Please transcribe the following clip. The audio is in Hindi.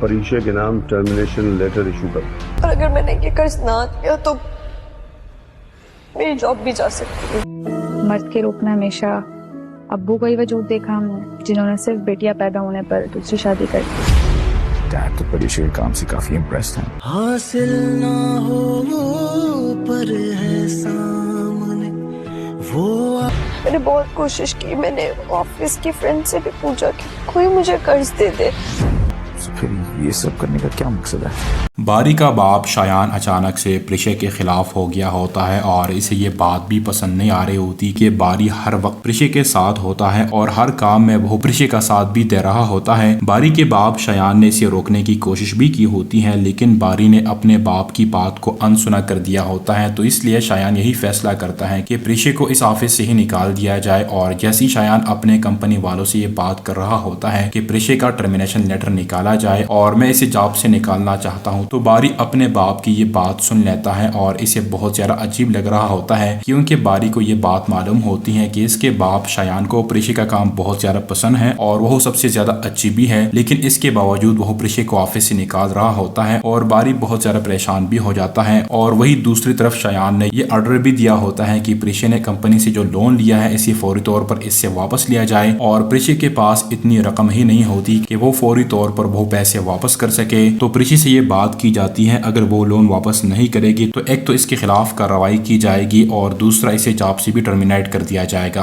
परीक्षा के नाम टर्मिनेशन लेटर इशू कर। और अगर मैंने ये कर्ज ना किया तो मेरी जॉब भी जा सकती है। मर्द के रूप में हमेशा अब्बू को ही वजूद देखा हमने, जिन्होंने सिर्फ बेटियां पैदा होने पर दूसरी शादी कर दी। डैड तो परीक्षा के काम से काफी इम्प्रेस्ड हैं। हासिल ना हो वो पर है सामने वो। मैंने बहुत कोशिश की, मैंने ऑफिस की फ्रेंड से भी पूछा कि कोई मुझे कर्ज दे दे। तो फिर ये सब करने का क्या मकसद है? बारी का बाप शायान अचानक से प्रिशे के खिलाफ हो गया होता है और इसे ये बात भी पसंद नहीं आ रही होती कि बारी हर वक्त प्रिशे के साथ होता है और हर काम में वो प्रिशे का साथ भी दे रहा होता है। बारी के बाप शायान ने इसे रोकने की कोशिश भी की होती है, लेकिन बारी ने अपने बाप की बात को अनसुना कर दिया होता है। तो इसलिए शायान यही फैसला करता है कि प्रिशे को इस ऑफिस से ही निकाल दिया जाए। और जैसी शायान अपने कंपनी वालों से ये बात कर रहा होता है कि प्रिशे का टर्मिनेशन लेटर निकाला जाए और मैं इसे जॉब से निकालना चाहता हूँ, तो बारी अपने बाप की ये बात सुन लेता है और इसे बहुत ज्यादा अजीब लग रहा होता है, क्योंकि बारी को ये बात मालूम होती है कि इसके बाप शायान को प्रिशे का काम बहुत ज्यादा पसंद है और वह सबसे ज्यादा अच्छी भी है, लेकिन इसके बावजूद वह प्रिशे को ऑफिस से निकाल रहा होता है और बारी बहुत ज्यादा परेशान भी हो जाता है। और वही दूसरी तरफ शायान ने ये ऑर्डर भी दिया होता है कि प्रिशे ने कंपनी से जो लोन लिया है इसे फौरी तौर पर इससे वापस लिया जाए और प्रिशे के पास इतनी रकम ही नहीं होती कि वो फौरी तौर पर वो पैसे वापस कर सके। तो प्रिशे से ये बात की जाती है अगर वो लोन वापस नहीं करेगी तो एक तो इसके खिलाफ कार्रवाई की जाएगी और दूसरा इसे जॉब से भी टर्मिनेट कर दिया जाएगा।